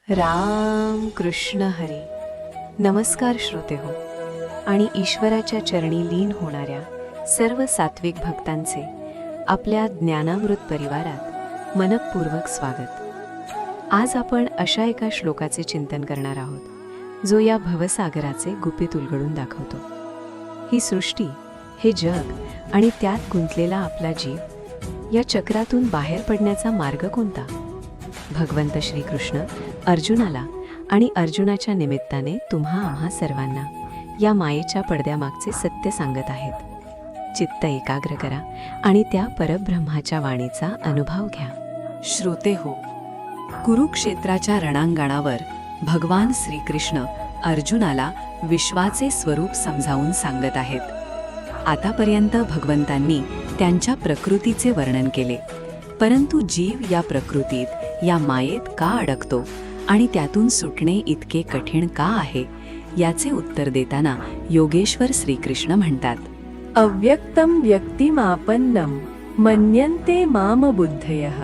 राम कृष्ण हरी. नमस्कार श्रोते हो आणि ईश्वराच्या चरणी लीन होणाऱ्या सर्व सात्विक भक्तांचे आपल्या ज्ञानामृत परिवारात मनपूर्वक स्वागत. आज आपण अशा एका श्लोकाचे चिंतन करणार आहोत जो या भवसागराचे गुपित उलगडून दाखवतो. ही सृष्टी, हे जग आणि त्यात गुंतलेला आपला जीव, या चक्रातून बाहेर पडण्याचा मार्ग कोणता? भगवंत श्रीकृष्ण अर्जुनाला आणि अर्जुनाच्या निमित्ताने तुम्हा आम्हा सर्वांना या मायेच्या पडद्यामागचे सत्य सांगत आहेत. चित्त एकाग्र करा आणि त्या परब्रह्माच्या वाणीचा अनुभव घ्या. श्रोते हो, कुरुक्षेत्राच्या रणांगणावर भगवान श्रीकृष्ण अर्जुनाला विश्वाचे स्वरूप समजावून सांगत आहेत. आतापर्यंत भगवंतांनी त्यांच्या प्रकृतीचे वर्णन केले, परंतु जीव या प्रकृतीत, या मायेत का अडकतो आणि त्यातून सुटणे इतके कठीण का आहे, याचे उत्तर देताना योगेश्वर श्रीकृष्ण म्हणतात, अव्यक्तं व्यक्तिमापन्नं मन्यन्ते माम बुद्धयः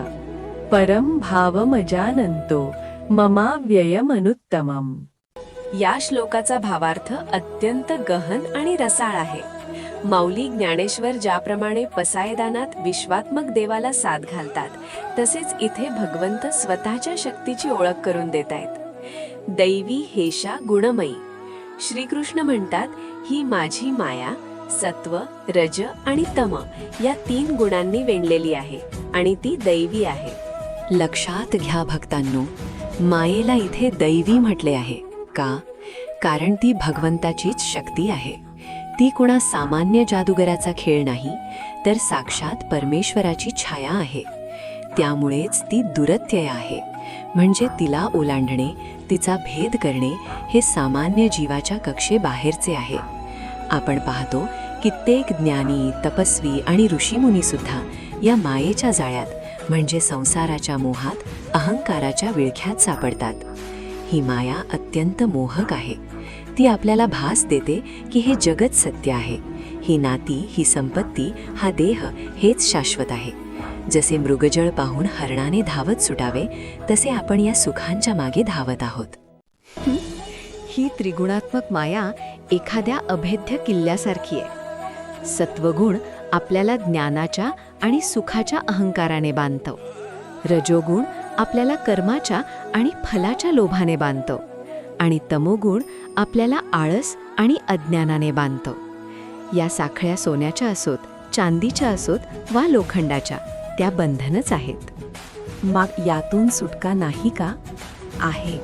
परं भावमजानन्तो ममाव्ययमनुत्तमम्. या श्लोकाचा भावार्थ अत्यंत गहन आणि रसाळ आहे. माऊली ज्ञानेश्वर ज्याप्रमाणे पसायदानात विश्वात्मक देवाला साथ घालतात, तसेच इथे भगवंत स्वतःच्या शक्तीची ओळख करून देत आहेत. दैवी हेशा गुणमयी. श्रीकृष्ण म्हणतात, ही माझी माया सत्व, रज आणि तम या 3 गुणांनी वेणलेली आहे आणि ती दैवी आहे. लक्षात घ्या भक्तांनो, मायेला इथे दैवी म्हटले आहे का? कारण ती भगवंताचीच शक्ती आहे. ती कोणा सामान्य जादूगराचा खेळ नाही, तर साक्षात परमेश्वराची छाया आहे. त्यामुळेच ती दुरत्यय आहे. म्हणजे तिला ओलांडणे, तिचा भेद करणे हे सामान्य जीवाच्या कक्षेबाहेरचे आहे. आपण पाहतो कित्येक ज्ञानी, तपस्वी आणि ऋषीमुनीसुद्धा या मायेच्या जाळ्यात, म्हणजे संसाराच्या मोहात, अहंकाराच्या विळख्यात सापडतात. ही माया अत्यंत मोहक आहे. ती आपल्याला भास देते की हे जगत सत्य आहे. ही नाती, ही संपत्ती, हा देह हेच शाश्वत आहे. जसे मृगजळ पाहून हरणाने धावत सुटावे, तसे आपण या सुखांच्या मागे धावत आहोत. ही त्रिगुणात्मक माया एखाद्या अभेद्य किल्ल्यासारखी आहे. सत्वगुण आपल्याला ज्ञानाच्या आणि सुखाच्या अहंकाराने बांधतो. रजोगुण आपल्याला कर्माच्या आणि फलाच्या लोभाने बांधतो आणि तमोगुण आपल्याला आळस आणि अज्ञानाने बांधतो. या साखळ्या सोन्याच्या असोत, चांदीच्या असोत वा लोखंडाच्या, त्या बंधनच आहेत. मग यातून सुटका नाही का? आहे.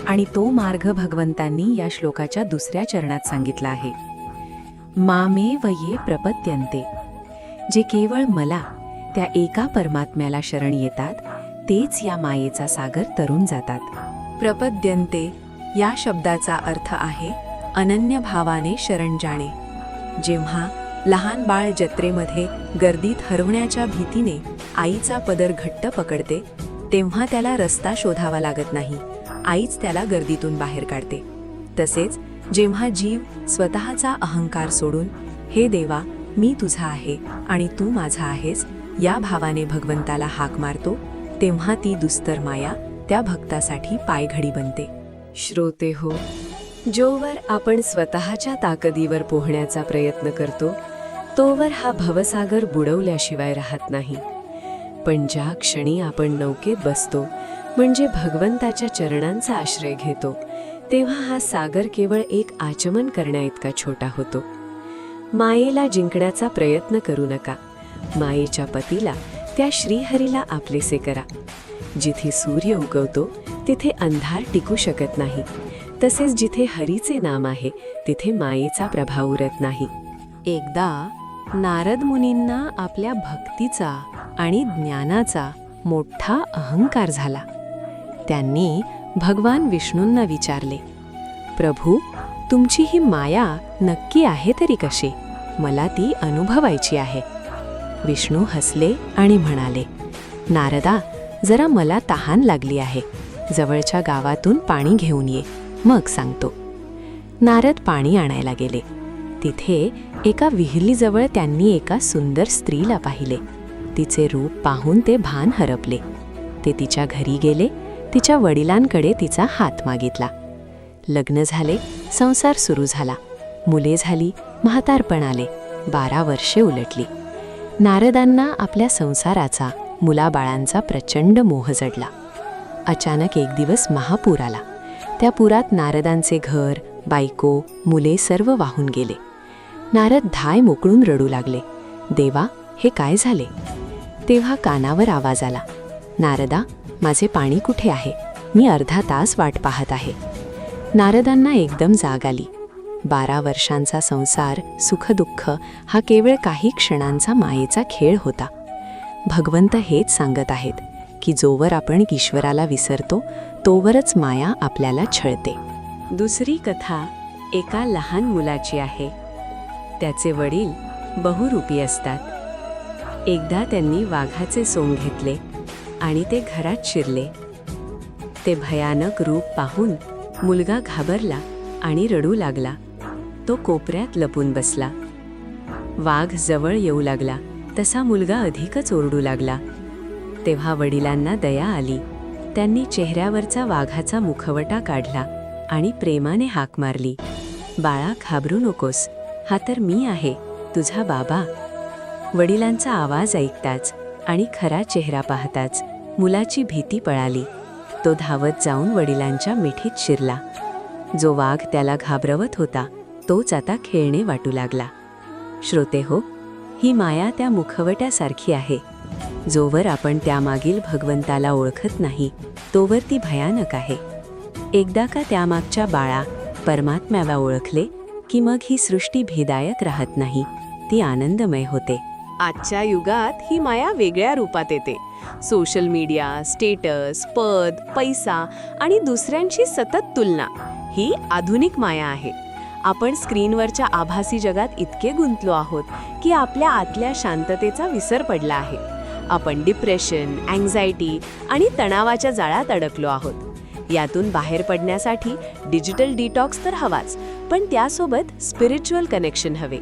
आणि तो मार्ग भगवंतांनी या श्लोकाच्या 2ऱ्या चरणात सांगितला आहे. मामेव ये प्रपद्यन्ते. जे केवळ मला, त्या एका परमात्म्याला शरण येतात, तेच या मायेचा सागर तरून जातात. प्रपद्यन्ते या शब्दाचा अर्थ आहे अनन्य भावाने शरण जाणे. जेव्हा लहान बाळ जत्रेमध्ये गर्दीत हरवण्याच्या भीतीने आईचा पदर घट्ट पकडते, तेव्हा त्याला रस्ता शोधावा लागत नाही. आईच त्याला गर्दीतून बाहेर काढते. तसेच जेव्हा जीव स्वतःचा अहंकार सोडून, हे देवा, मी तुझा आहे आणि तू माझा आहेस, या भावाने भगवंताला हाक मारतो, तेव्हा ती दुस्तर माया त्या भक्तासाठी पायघडी बनते. श्रोते हो, जोवर आपण स्वतःच्या ताकदीवर पोहण्याचा प्रयत्न करतो, तोवर हा भवसागर बुडवल्याशिवाय राहत नाही. पण ज्या क्षणी आपण नौकेत बसतो, म्हणजे भगवंताच्या चरणांचा आश्रय घेतो, तेव्हा हा सागर केवळ एक आचमन करण्याइतका छोटा होतो. मायेला जिंकण्याचा प्रयत्न करू नका. मायेच्या पतीला, त्या श्रीहरीला आपलेसे करा. जिथे सूर्य उगवतो तिथे अंधार टिकू शकत नाही. तसेच जिथे हरीचे नाम आहे, तिथे मायेचा प्रभाव उरत नाही. एकदा नारद मुनींना आपल्या भक्तीचा आणि ज्ञानाचा मोठा अहंकार झाला. त्यांनी भगवान विष्णूंना विचारले, प्रभू, तुमची ही माया नक्की आहे तरी कशी? मला ती अनुभवायची आहे. विष्णू हसले आणि म्हणाले, नारदा, जरा मला तहान लागली आहे. जवळच्या गावातून पाणी घेऊन ये, मग सांगतो. नारद पाणी आणायला गेले. तिथे एका विहिरीजवळ त्यांनी एका सुंदर स्त्रीला पाहिले. तिचे रूप पाहून ते भान हरपले. ते तिच्या घरी गेले, तिच्या वडिलांकडे तिचा हात मागितला. लग्न झाले, संसार सुरू झाला, मुले झाली, म्हातारपण आले, 12 वर्षे उलटली. नारदांना आपल्या संसाराचा, मुलाबाळांचा प्रचंड मोह जडला. अचानक एक दिवस महापूर आला. त्या पुरात नारदांचे घर, बायको, मुले सर्व वाहून गेले. नारद धाय मोकळून रडू लागले. देवा, हे काय झाले? तेव्हा कानावर आवाज आला, नारदा, माझे पाणी कुठे आहे? मी अर्धा तास वाट पाहत आहे. नारदांना एकदम जाग आली. 12 वर्षांचा संसार, सुखदुःख हा केवळ काही क्षणांचा मायेचा खेळ होता. भगवंत हेच सांगत आहेत की जोवर आपण ईश्वराला विसरतो तोवरच माया आपल्याला छळते. दुसरी कथा एका लहान मुलाची आहे. त्याचे वडील बहुरूपी असतात. एकदा त्यांनी वाघाचे सोंग घेतले आणि ते घरात शिरले. ते भयानक रूप पाहून मुलगा घाबरला आणि रडू लागला. तो कोपऱ्यात लपून बसला. वाघ जवळ येऊ लागला तसा मुलगा अधिकच ओरडू लागला. तेव्हा वडिलांना दया आली. त्यांनी चेहऱ्यावरचा वाघाचा मुखवटा काढला आणि प्रेमाने हाक मारली, बाळा, घाबरू नकोस, हा तर मी आहे, तुझा बाबा. वडिलांचा आवाज ऐकताच आणि खरा चेहरा पाहताच मुलाची भीती पळाली. तो धावत जाऊन वडिलांच्या मिठीत शिरला. जो वाघ त्याला घाबरवत होता तोच आता खेळणे वाटू लागला. श्रोते हो, ही माया त्या मुखवट्यासारखी आहे. जोवर आपण त्यामागील भगवंताला ओळखत नाही तोवर ती भयानक आहे. एकदा का त्यामागच्या बाळा परमात्म्याला ओळखले की मग ही सृष्टी भेदायक राहत नाही, ती आनंदमय होते. आजच्या युगात ही माया वेगळ्या रूपात येते. सोशल मीडिया, स्टेटस, पद, पैसा आणि दुसऱ्यांची सतत तुलना ही आधुनिक माया आहे. आपण स्क्रीनवरच्या आभासी जगात इतके गुंतलो आहोत की आपल्या आतल्या शांततेचा विसर पडला आहे. आपण डिप्रेशन, अँक्झायटी आणि तणावाच्या जाळ्यात अडकलो आहोत. यातून बाहेर पडण्यासाठी डिजिटल डिटॉक्स तर हवाच, पण त्यासोबत स्पिरिच्युअल कनेक्शन हवे.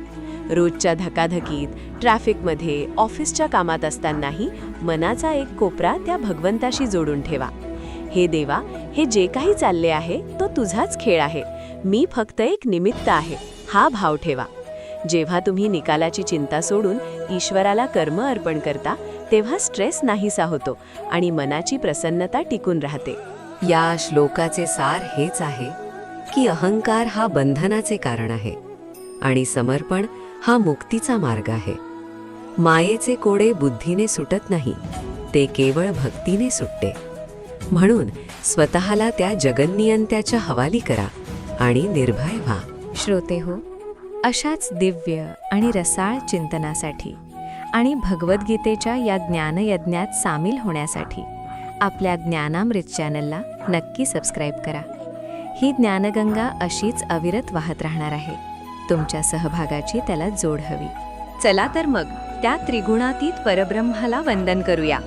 रोजच्या धकाधकीत, ट्रॅफिकमध्ये, ऑफिसच्या कामात असतानाही मनाचा एक कोपरा त्या भगवंताशी जोडून ठेवा. हे देवा, हे जे काही चालले आहे तो तुझाच खेळ आहे, मी फक्त एक निमित्त आहे, हा भाव ठेवा. जेव्हा तुम्ही निकालाची चिंता सोडून ईश्वराला कर्म अर्पण करता तेव्हा स्ट्रेस नाहीसा होतो आणि मनाची प्रसन्नता टिकून राहते. या श्लोकाचे सार हेच आहे की अहंकार हा बंधनाचे कारण आहे आणि समर्पण हा मुक्तीचा मार्ग आहे. मायेचे कोडे बुद्धीने सुटत नाही, ते केवळ भक्तीने सुटते. म्हणून स्वतःला त्या जगन्नियंत्याच्या हवाली करा आणि निर्भय व्हा. श्रोते हो, अशाच दिव्य आणि रसाळ चिंतनासाठी आणि भगवद्गीतेच्या या ज्ञानयज्ञात सामील होण्यासाठी आपल्या ज्ञानामृत चॅनलला नक्की सबस्क्राईब करा. ही ज्ञानगंगा अशीच अविरत वाहत राहणार आहे. तुमच्या सहभागाची त्याला जोड हवी. चला तर मग त्या त्रिगुणातीत परब्रह्माला वंदन करूया.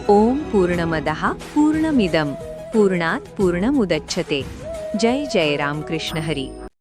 ओम पूर्णमदः पूर्णमिदं पूर्णात पूर्णमुदच्छते. जय जय रामकृष्ण हरी.